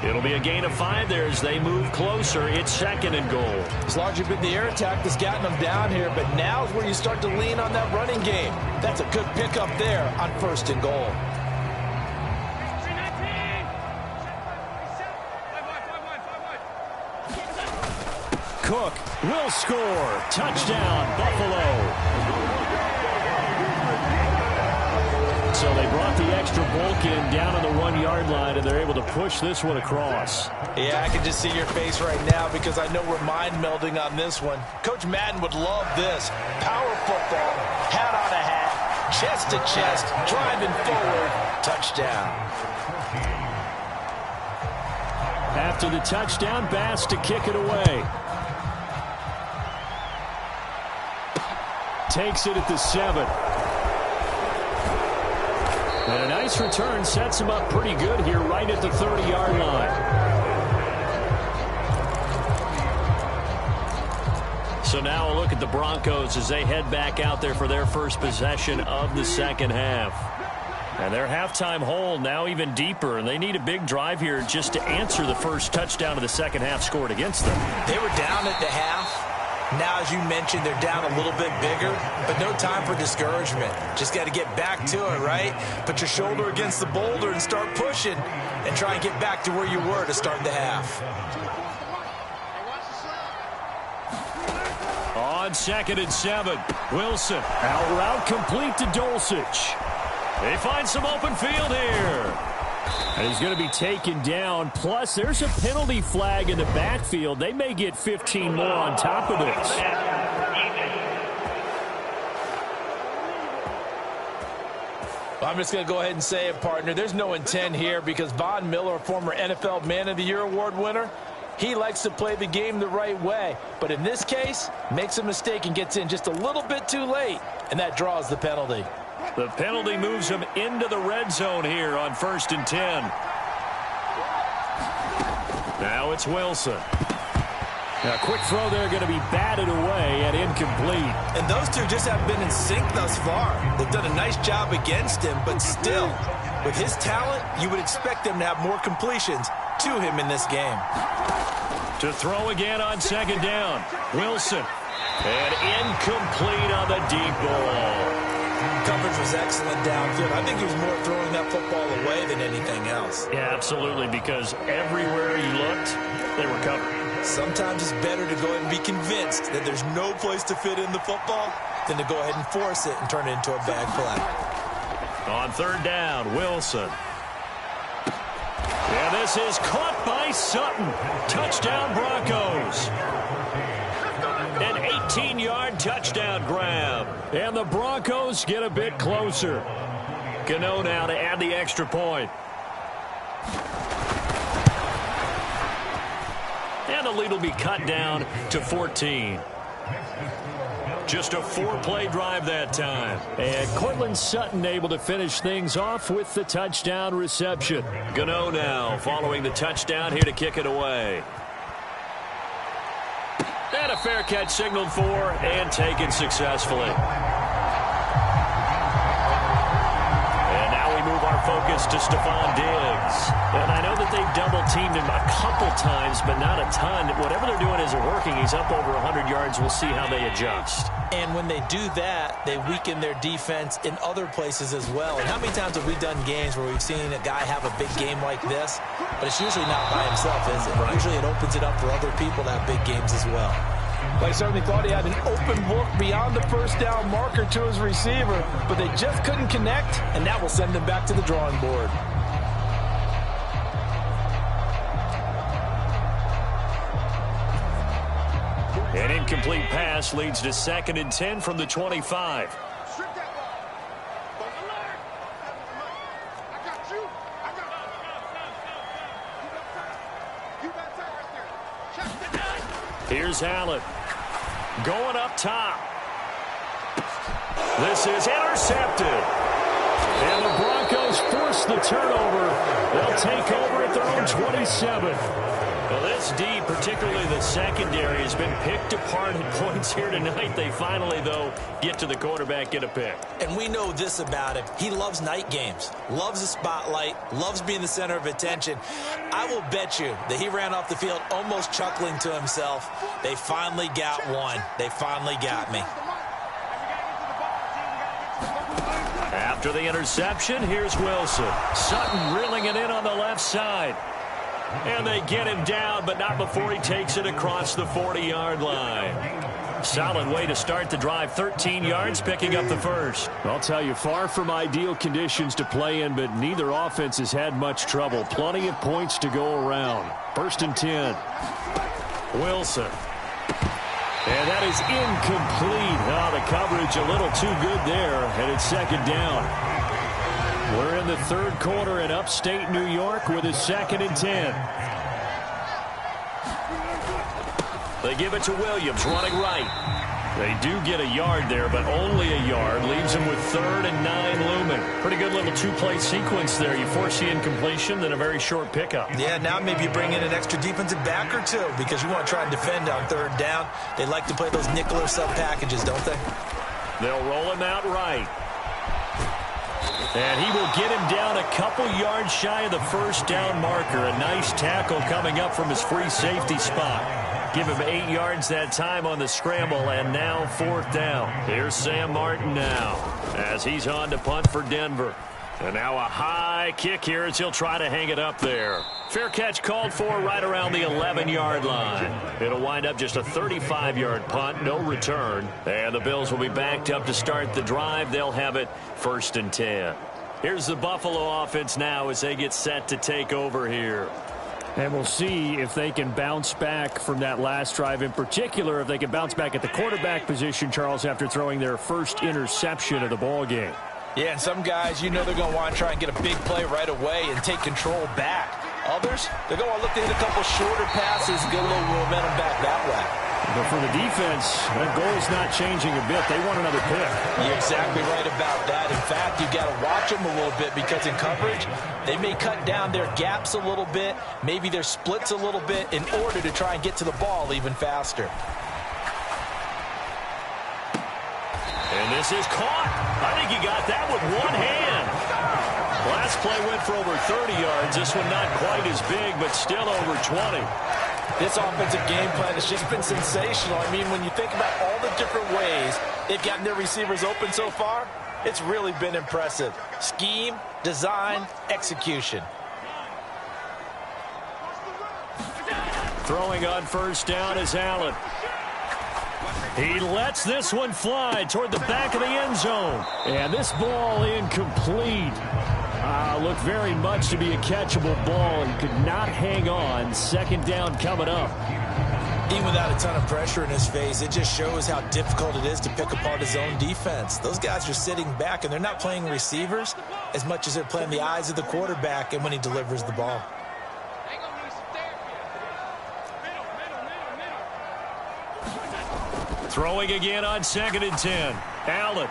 It'll be a gain of 5 there as they move closer. It's 2nd and goal. It's largely been the air attack that's gotten them down here, but now is where you start to lean on that running game. That's a good pickup there on 1st and goal. Cook will score. Touchdown, Buffalo. So they brought the extra bulk in down on the 1-yard line, and they're able to push this one across. Yeah, I can just see your face right now because I know we're mind melding on this one. Coach Madden would love this. Power football, hat on a hat, chest to chest, driving forward, touchdown. After the touchdown, Bass to kick it away. Takes it at the 7. And a nice return sets him up pretty good here right at the 30-yard line. So now a look at the Broncos as they head back out there for their first possession of the second half. And their halftime hole now even deeper, and they need a big drive here just to answer the first touchdown of the second half scored against them. They were down at the half. Now, as you mentioned, they're down a little bit bigger, but no time for discouragement. Just got to get back to it, right? Put your shoulder against the boulder and start pushing and try and get back to where you were to start the half. On 2nd and 7, Wilson. Out route complete to Dulcich. They find some open field here. And he's going to be taken down. Plus, there's a penalty flag in the backfield. They may get 15 more on top of this. I'm just going to go ahead and say it, partner. There's no intent here because Von Miller, former NFL Man of the Year award winner, he likes to play the game the right way. But in this case, makes a mistake and gets in just a little bit too late, and that draws the penalty. The penalty moves him into the red zone here on 1st and 10. Now it's Wilson. Now, a quick throw there going to be batted away and incomplete. And those two just haven't been in sync thus far. They've done a nice job against him, but still, with his talent, you would expect them to have more completions to him in this game. To throw again on 2nd down. Wilson. And incomplete on the deep ball. Coverage was excellent downfield. I think he was more throwing that football away than anything else. Yeah, absolutely, because everywhere you looked, they were covered. Sometimes it's better to go ahead and be convinced that there's no place to fit in the football than to go ahead and force it and turn it into a bad play. On 3rd down, Wilson. And this is caught by Sutton. Touchdown, Broncos. An 18-yard touchdown grab. And the Broncos get a bit closer. Gano now to add the extra point. And the lead will be cut down to 14. Just a 4-play drive that time. And Cortland Sutton able to finish things off with the touchdown reception. Gano now following the touchdown here to kick it away. And a fair catch signaled for and taken successfully. And now we move our focus to Stephon Diggs. And I know that they've double-teamed him a couple times, but not a ton. Whatever they're doing isn't working. He's up over 100 yards. We'll see how they adjust. And when they do that, they weaken their defense in other places as well. And how many times have we done games where we've seen a guy have a big game like this? But it's usually not by himself, is it? Right. Usually it opens it up for other people to have big games as well. Well, I certainly thought he had an open look beyond the 1st down marker to his receiver, but they just couldn't connect, and that will send him back to the drawing board. An incomplete pass leads to 2nd and 10 from the 25. Here's Allen. Going up top. This is intercepted. And the Broncos force the turnover. They'll take over at their own 27. Well, this D, particularly the secondary, has been picked apart at points here tonight. They finally, though, get to the quarterback, get a pick. And we know this about him. He loves night games, loves the spotlight, loves being the center of attention. I will bet you that he ran off the field almost chuckling to himself. They finally got one. They finally got me. After the interception, here's Wilson. Sutton reeling it in on the left side. And they get him down, but not before he takes it across the 40-yard line. Solid way to start the drive. 13 yards, picking up the first. I'll tell you, far from ideal conditions to play in, but neither offense has had much trouble. Plenty of points to go around. 1st and 10. Wilson. And that is incomplete. Oh, the coverage a little too good there, and it's 2nd down. We're in the 3rd quarter in upstate New York with a 2nd and 10. They give it to Williams, running right. They do get a yard there, but only a yard. Leaves them with 3rd and 9 looming. Pretty good little 2-play sequence there. You force the incompletion, then a very short pickup. Yeah, now maybe you bring in an extra defensive back or two because you want to try and defend on 3rd down. They like to play those nickel or sub packages, don't they? They'll roll him out right. And he will get him down a couple yards shy of the 1st down marker. A nice tackle coming up from his free safety spot. Give him 8 yards that time on the scramble, and now 4th down. Here's Sam Martin now as he's on to punt for Denver. And now a high kick here as he'll try to hang it up there. Fair catch called for right around the 11-yard line. It'll wind up just a 35-yard punt, no return. And the Bills will be backed up to start the drive. They'll have it 1st and 10. Here's the Buffalo offense now as they get set to take over here. And we'll see if they can bounce back from that last drive. In particular, if they can bounce back at the quarterback position, Charles, after throwing their first interception of the ball game. Yeah, and some guys, you know they're going to want to try and get a big play right away and take control back. Others, they're going to look to hit a couple shorter passes and get a little momentum back that way. But for the defense, that goal's not changing a bit. They want another pick. You're exactly right about that. In fact, you've got to watch them a little bit because in coverage, they may cut down their gaps a little bit, maybe their splits a little bit in order to try and get to the ball even faster. And this is caught. I think he got that with one hand. Last play went for over 30 yards. This one not quite as big, but still over 20. This offensive game plan has just been sensational. I mean, when you think about all the different ways they've gotten their receivers open so far, it's really been impressive. Scheme, design, execution. Throwing on 1st down is Allen. He lets this one fly toward the back of the end zone. And this ball incomplete. Looked very much to be a catchable ball and could not hang on. 2nd down coming up. Even without a ton of pressure in his face, it just shows how difficult it is to pick apart his own defense. Those guys are sitting back, and they're not playing receivers as much as they're playing the eyes of the quarterback and when he delivers the ball. Throwing again on 2nd and 10. Allen.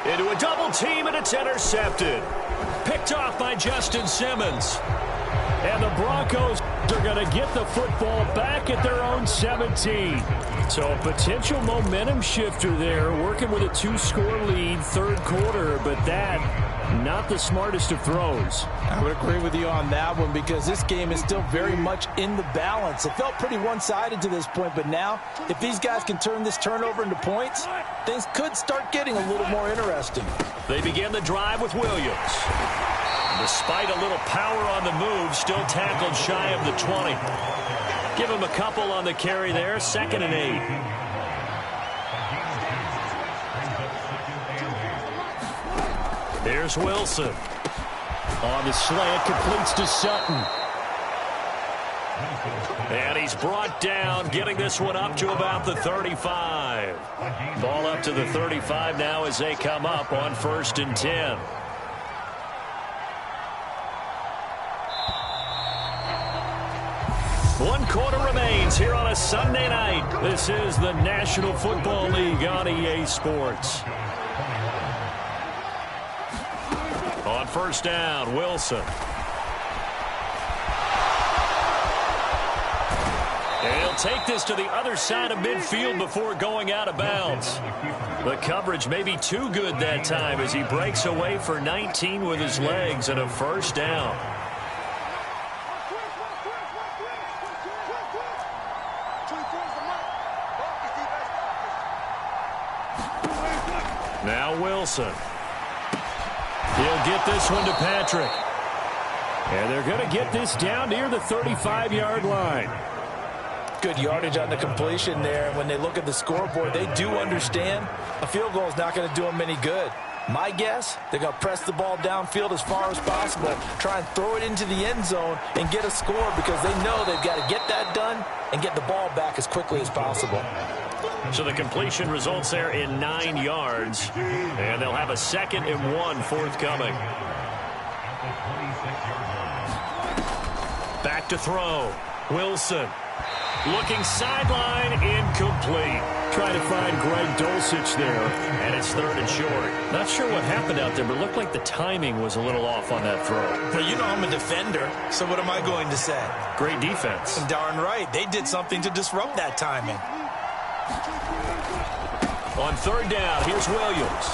Into a double team, and it's intercepted. Picked off by Justin Simmons. And the Broncos are going to get the football back at their own 17. So a potential momentum shifter there, working with a 2-score lead, 3rd quarter, but that not the smartest of throws. I would agree with you on that one because this game is still very much in the balance. It felt pretty one-sided to this point, but now if these guys can turn this turnover into points, things could start getting a little more interesting. They begin the drive with Williams. Despite a little power on the move, still tackled shy of the 20. Give him a couple on the carry there, 2nd and 8. Here's Wilson. On the slant, completes to Sutton. And he's brought down, getting this one up to about the 35. Ball up to the 35 now as they come up on 1st and 10. One quarter remains here on a Sunday night. This is the National Football League on EA Sports. On 1st down, Wilson. And he'll take this to the other side of midfield before going out of bounds. The coverage may be too good that time as he breaks away for 19 with his legs and a 1st down. Now Wilson. He'll get this one to Patrick. And they're going to get this down near the 35-yard line. Good yardage on the completion there. And when they look at the scoreboard, they do understand a field goal is not going to do them any good. My guess, they're going to press the ball downfield as far as possible, try and throw it into the end zone and get a score because they know they've got to get that done and get the ball back as quickly as possible. So the completion results there in 9 yards, and they'll have a 2nd and 1 forthcoming. Back to throw. Wilson. Looking sideline, incomplete. Trying to find Greg Dulcich there. And it's 3rd and short. Not sure what happened out there, but it looked like the timing was a little off on that throw. Well, you know I'm a defender, so what am I going to say? Great defense. Darn right. They did something to disrupt that timing. On 3rd down, here's Williams.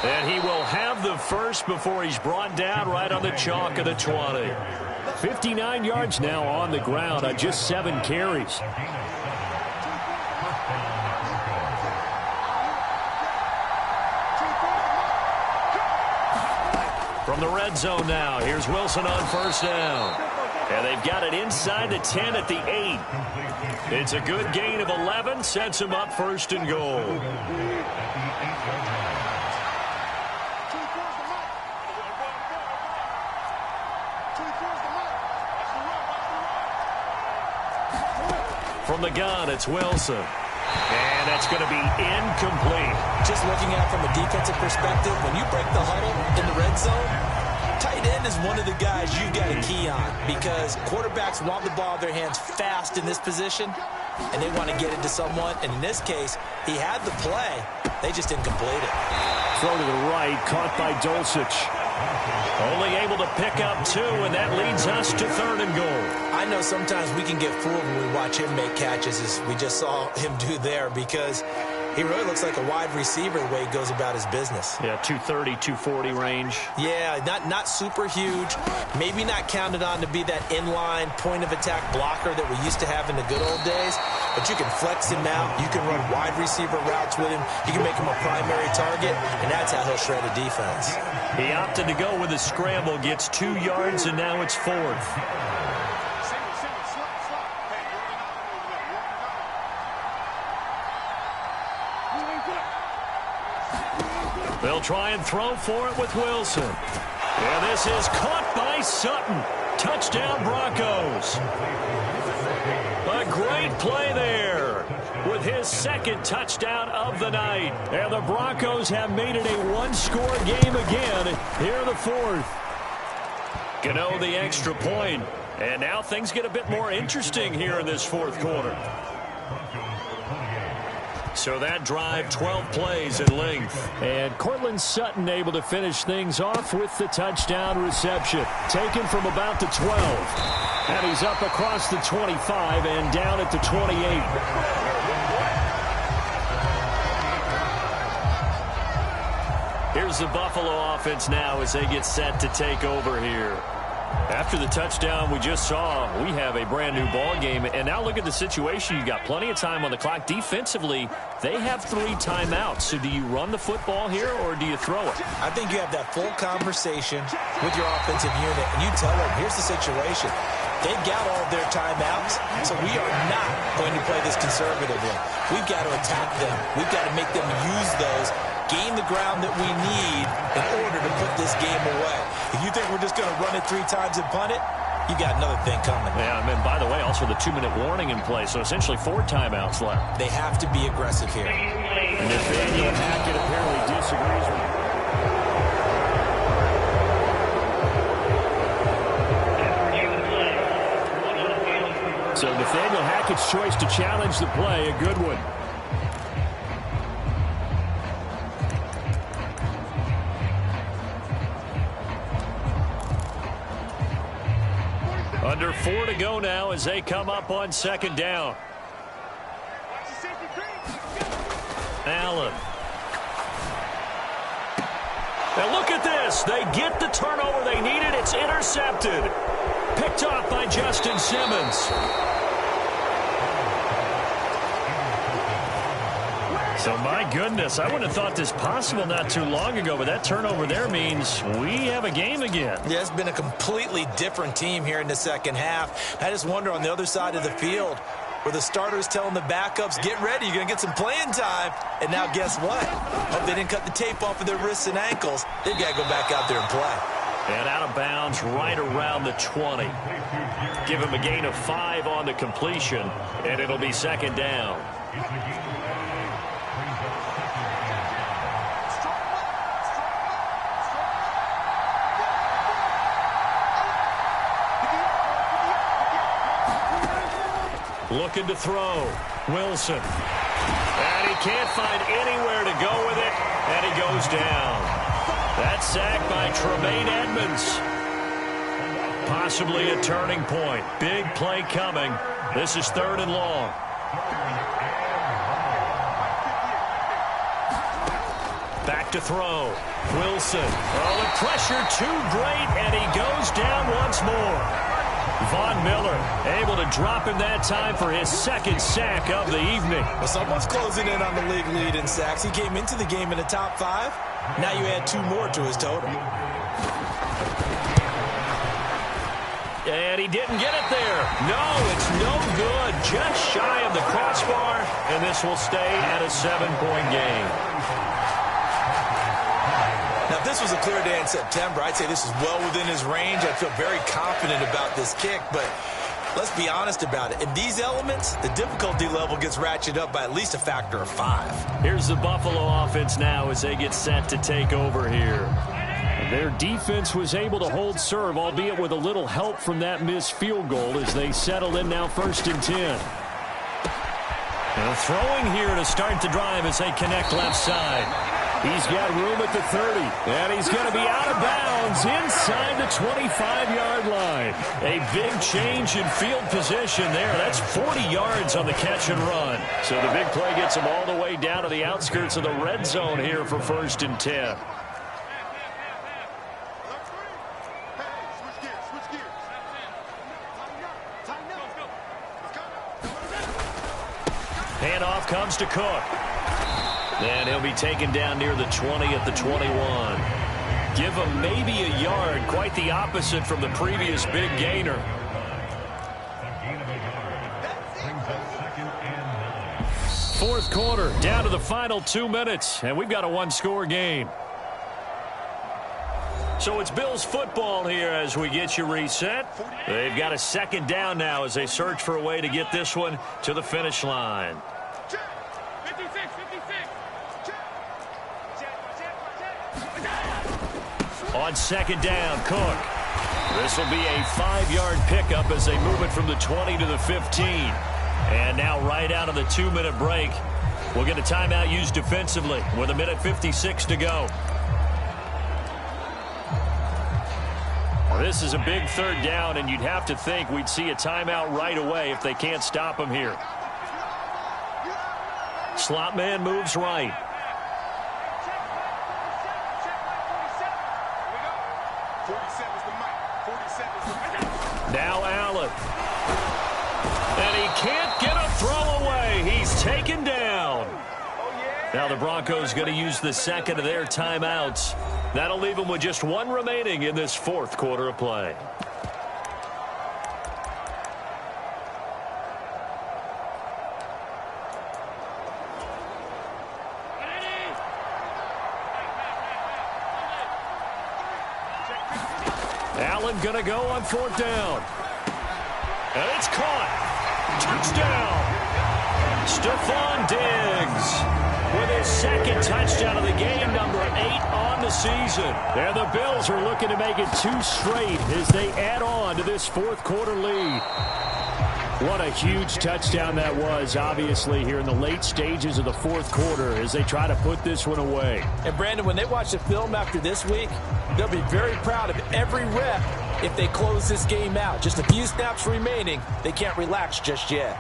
And he will have the first before he's brought down right on the chalk of the 20. 59 yards now on the ground on just 7 carries. From the red zone now, here's Wilson on first down. And they've got it inside the 10 at the 8. It's a good gain of 11, sets him up first and goal. From the gun, it's Wilson. And that's going to be incomplete. Just looking at it from a defensive perspective, when you break the huddle in the red zone, tight end is one of the guys you've got to key on because quarterbacks want the ball in their hands fast in this position, and they want to get it to someone. And in this case, he had the play. They just didn't complete it. Throw to the right, caught by Dulcich. Only able to pick up 2, and that leads us to 3rd and goal. I know sometimes we can get fooled when we watch him make catches, as we just saw him do there, because he really looks like a wide receiver the way he goes about his business. Yeah, 230, 240 range. Yeah, not super huge. Maybe not counted on to be that inline point-of-attack blocker that we used to have in the good old days. But you can flex him out. You can run wide receiver routes with him. You can make him a primary target, and that's how he'll shred a defense. He opted to go with a scramble, gets 2 yards, and now it's 4th. They'll try and throw for it with Wilson. And this is caught by Sutton. Touchdown, Broncos. A great play there with his 2nd touchdown of the night. And the Broncos have made it a 1-score game again. Here the 4th. Gano the extra point. And now things get a bit more interesting here in this 4th quarter. So that drive, 12 plays in length. And Cortland Sutton able to finish things off with the touchdown reception. Taken from about the 12. And he's up across the 25 and down at the 28. Here's the Buffalo offense now as they get set to take over here. After the touchdown we just saw, we have a brand new ball game. And now look at the situation. You got plenty of time on the clock. Defensively, they have 3 timeouts. So do you run the football here or do you throw it? I think you have that full conversation with your offensive unit, and you tell them, here's the situation. They've got all of their timeouts, so we are not going to play this conservatively. We've got to attack them. We've got to make them use those, gain the ground that we need in order to put this game away. If you think we're just going to run it 3 times and punt it, you got another thing coming. Yeah, and by the way, also the 2-minute warning in play, so essentially 4 timeouts left. They have to be aggressive here. And Nathaniel Hackett apparently disagrees with him. So Nathaniel Hackett's choice to challenge the play, a good one. Under 4 to go now as they come up on 2nd down. Allen. Now look at this. They get the turnover they needed. It's intercepted. Picked off by Justin Simmons. So, my goodness, I wouldn't have thought this possible not too long ago, but that turnover there means we have a game again. Yeah, it's been a completely different team here in the 2nd half. I just wonder on the other side of the field where the starters telling the backups, get ready, you're going to get some playing time. And now guess what? Hope they didn't cut the tape off of their wrists and ankles. They've got to go back out there and play. And out of bounds right around the 20. Give him a gain of 5 on the completion, and it'll be 2nd down. Looking to throw. Wilson. And he can't find anywhere to go with it, and he goes down. That sack by Tremaine Edmonds. Possibly a turning point. Big play coming. This is 3rd and long. Back to throw. Wilson. Oh, the pressure too great, and he goes down once more. Von Miller able to drop in that time for his second sack of the evening. Well, someone's closing in on the league lead in sacks. He came into the game in the top 5. Now you add 2 more to his total. And he didn't get it there. No, it's no good. Just shy of the crossbar, and this will stay at a 7-point game. Now, if this was a clear day in September, I'd say this is well within his range. I'd feel very confident about this kick, but let's be honest about it. In these elements, the difficulty level gets ratcheted up by at least a factor of 5. Here's the Buffalo offense now as they get set to take over here. Their defense was able to hold serve, albeit with a little help from that missed field goal as they settle in now 1st and 10. Now throwing here to start the drive as they connect left side. He's got room at the 30, and he's going to be out of bounds inside the 25-yard line. A big change in field position there. That's 40 yards on the catch and run. So the big play gets him all the way down to the outskirts of the red zone here for 1st and 10. Handoff comes to Cook. And he'll be taken down near the 20 at the 21. Give him maybe a yard. Quite the opposite from the previous big gainer. Fourth quarter, down to the final 2 minutes. And we've got a 1-score game. So it's Bills football here as we get you reset. They've got a 2nd down now as they search for a way to get this one to the finish line. On 2nd down, Cook. This will be a 5-yard pickup as they move it from the 20 to the 15. And now right out of the 2-minute break, we'll get a timeout used defensively with 1:56 to go. This is a big 3rd down, and you'd have to think we'd see a timeout right away if they can't stop him here. Slot man moves right. Now Allen. And he can't get a throw away. He's taken down. Now the Broncos going to use the 2nd of their timeouts. That'll leave them with just 1 remaining in this 4th quarter of play. Allen going to go on 4th down. And it's caught. Touchdown. Stephon Diggs with his 2nd touchdown of the game, number 8 on the season. And the Bills are looking to make it 2 straight as they add on to this 4th quarter lead. What a huge touchdown that was, obviously, here in the late stages of the 4th quarter as they try to put this one away. And, Brandon, when they watch the film after this week, they'll be very proud of every rep if they close this game out. Just a few snaps remaining. They can't relax just yet.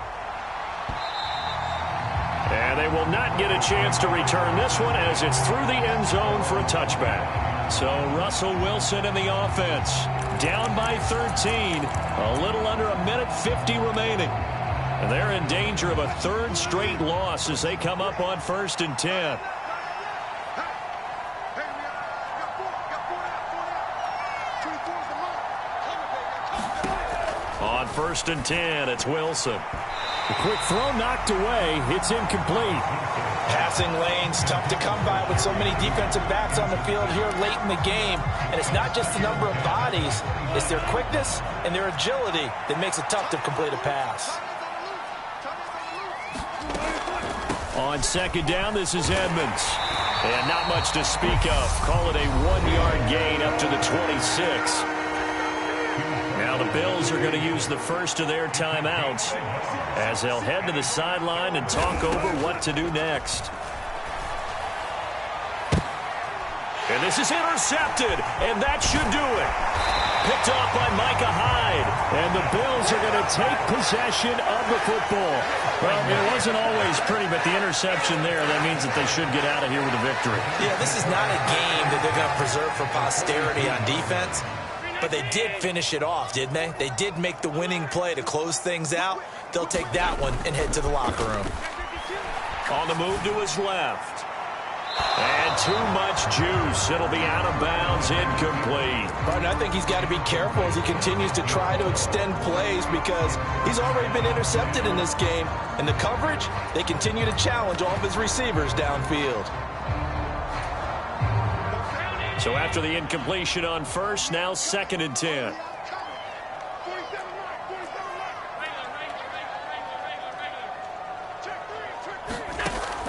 And they will not get a chance to return this one as it's through the end zone for a touchback. So Russell Wilson in the offense. Down by 13. A little under 1:50 remaining. And they're in danger of a 3rd straight loss as they come up on 1st and 10. On 1st and 10, it's Wilson. A quick throw knocked away. It's incomplete. Passing lanes tough to come by with so many defensive backs on the field here late in the game. And it's not just the number of bodies. It's their quickness and their agility that makes it tough to complete a pass. On 2nd down, this is Edmonds. And not much to speak of. Call it a 1-yard gain up to the 26. Now the Bills are going to use the 1st of their timeouts as they'll head to the sideline and talk over what to do next. And this is intercepted, and that should do it. Picked off by Micah Hyde. And the Bills are going to take possession of the football. Well, it wasn't always pretty, but the interception there, that means that they should get out of here with a victory. Yeah, this is not a game that they're going to preserve for posterity on defense. But they did finish it off, didn't they? They did make the winning play to close things out. They'll take that one and head to the locker room. On the move to his left. And too much juice. It'll be out of bounds, incomplete. Partner, I think he's got to be careful as he continues to try to extend plays because he's already been intercepted in this game. And the coverage, they continue to challenge all of his receivers downfield. So after the incompletion on first, now 2nd and 10.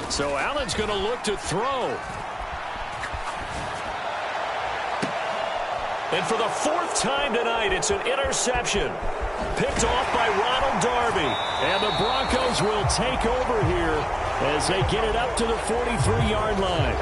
So Allen's going to look to throw. And for the 4th time tonight, it's an interception. Picked off by Ronald Darby. And the Broncos will take over here as they get it up to the 43-yard line.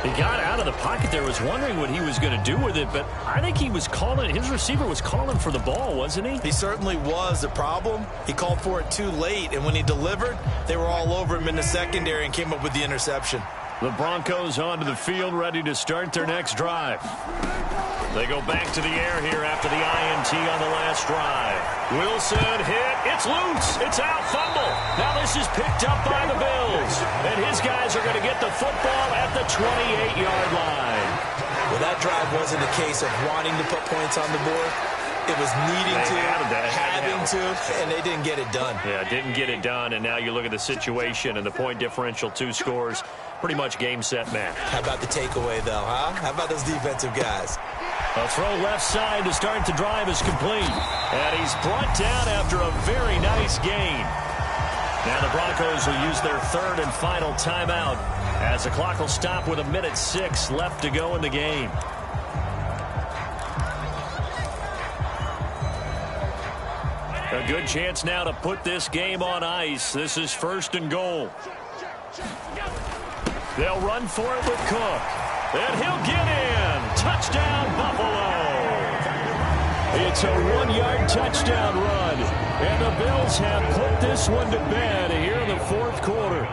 He got out of the pocket there, was wondering what he was going to do with it, but I think he was calling, his receiver was calling for the ball, wasn't he? He certainly was. The problem, he called for it too late, and when he delivered, they were all over him in the secondary and came up with the interception. The Broncos onto the field, ready to start their next drive. They go back to the air here after the INT on the last drive. Wilson hit. It's loose. It's out. Fumble. Now this is picked up by the Bills. And his guys are going to get the football at the 28-yard line. Well, that drive wasn't a case of wanting to put points on the board. It was needing to, having to, and they didn't get it done. Yeah, didn't get it done, and now you look at the situation and the point differential, 2 scores, pretty much game, set, match. How about the takeaway, though, huh? How about those defensive guys? A throw left side to start the drive is complete. And he's brought down after a very nice gain. Now the Broncos will use their 3rd and final timeout as the clock will stop with 1:06 left to go in the game. A good chance now to put this game on ice. This is 1st and goal. They'll run for it with Cook. And he'll get in. Touchdown, Buffalo. It's a 1-yard touchdown run. And the Bills have put this one to bed here in the 4th quarter.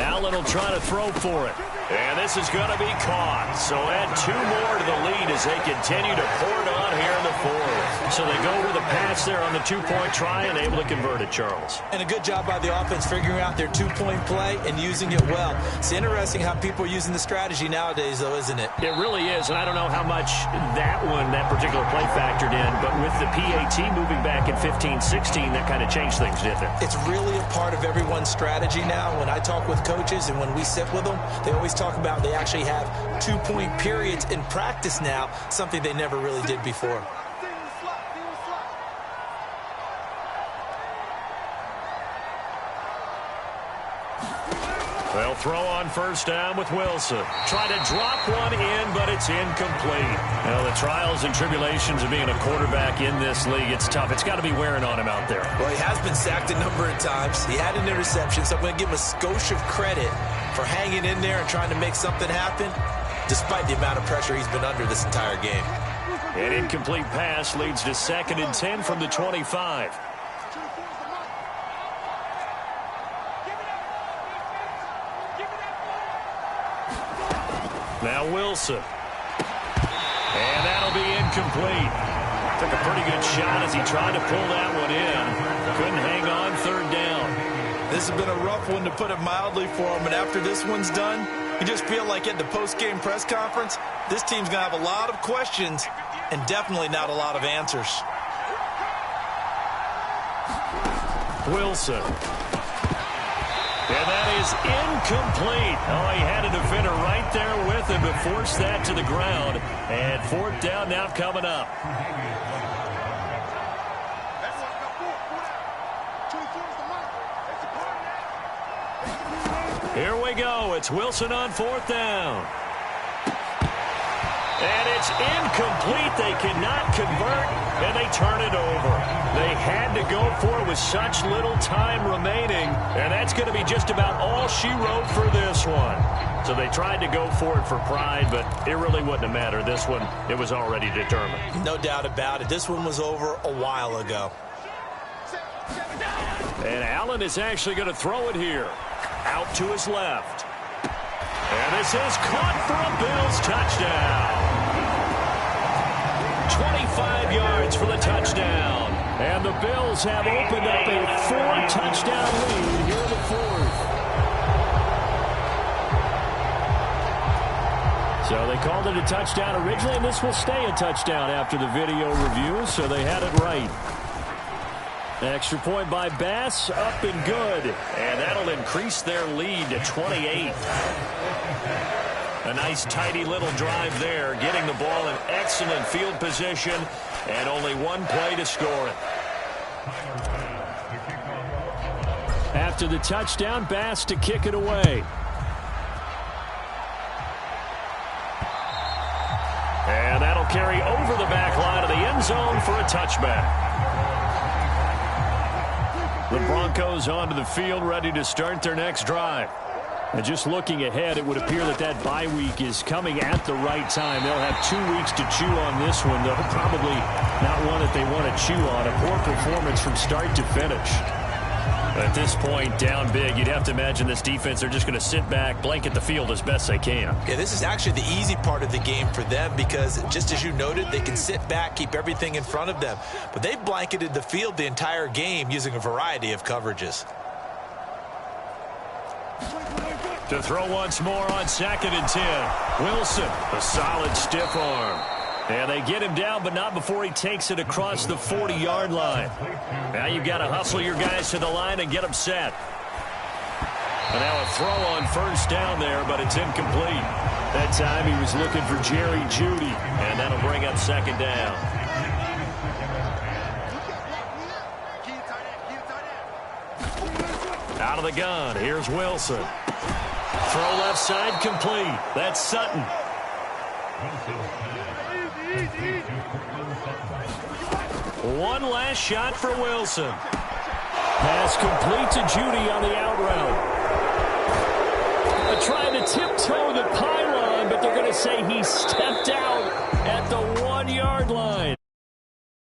Allen will try to throw for it. And this is going to be caught. So add 2 more to the lead as they continue to pour it on here in the 4th. So they go with a pass there on the 2-point try and able to convert it, Charles. And a good job by the offense figuring out their 2-point play and using it well. It's interesting how people are using the strategy nowadays, though, isn't it? It really is, and I don't know how much that particular play factored in, but with the PAT moving back in 15-16, that kind of changed things, didn't it? It's really a part of everyone's strategy now. When I talk with coaches and when we sit with them, they always talk about they actually have 2-point periods in practice now, something they never really did before. They'll throw on 1st down with Wilson. Try to drop one in, but it's incomplete. Well, the trials and tribulations of being a quarterback in this league, it's tough. It's got to be wearing on him out there. Well, he has been sacked a number of times. He had an interception, so I'm going to give him a skosh of credit for hanging in there and trying to make something happen, despite the amount of pressure he's been under this entire game. An incomplete pass leads to 2nd and 10 from the 25. Now Wilson. And that'll be incomplete. Took a pretty good shot as he tried to pull that one in. Couldn't hang on 3rd down. This has been a rough one, to put it mildly, for him. And after this one's done, you just feel like at the post-game press conference, this team's going to have a lot of questions and definitely not a lot of answers. Wilson. And that is incomplete. Oh, he had a defender right there with him to force that to the ground. And 4th down now coming up. Here we go. It's Wilson on 4th down. And it's incomplete. They cannot convert, and they turn it over. They had to go for it with such little time remaining, and that's going to be just about all she wrote for this one. So they tried to go for it for pride, but it really wouldn't have mattered. This one, it was already determined. No doubt about it. This one was over a while ago. And Allen is actually going to throw it here. Out to his left. And this is caught for a Bills touchdown. 25 yards for the touchdown. And the Bills have opened up a 4-touchdown lead here in the fourth. So they called it a touchdown originally, and this will stay a touchdown after the video review, so they had it right. Extra point by Bass, up and good. And that'll increase their lead to 28. A nice, tidy little drive there, getting the ball in excellent field position, and only one play to score it. After the touchdown, Bass to kick it away. And that'll carry over the back line of the end zone for a touchback. The Broncos onto the field, ready to start their next drive. And just looking ahead, it would appear that bye week is coming at the right time. They'll have 2 weeks to chew on this one, though probably not one that they want to chew on. A poor performance from start to finish. At this point, down big, you'd have to imagine this defense, they're just going to sit back, blanket the field as best they can. Yeah, this is actually the easy part of the game for them because, just as you noted, they can sit back, keep everything in front of them. But they've blanketed the field the entire game using a variety of coverages. To throw once more on 2nd and 10. Wilson, a solid stiff arm. And they get him down, but not before he takes it across the 40-yard line. Now you've got to hustle your guys to the line and get them set. And now a throw on 1st down there, but it's incomplete. That time he was looking for Jerry Jeudy. And that'll bring up 2nd down. Out of the gun, here's Wilson. Throw left side complete. That's Sutton. One last shot for Wilson. Pass complete to Jeudy on the out route. Trying to tiptoe the pylon, but they're going to say he stepped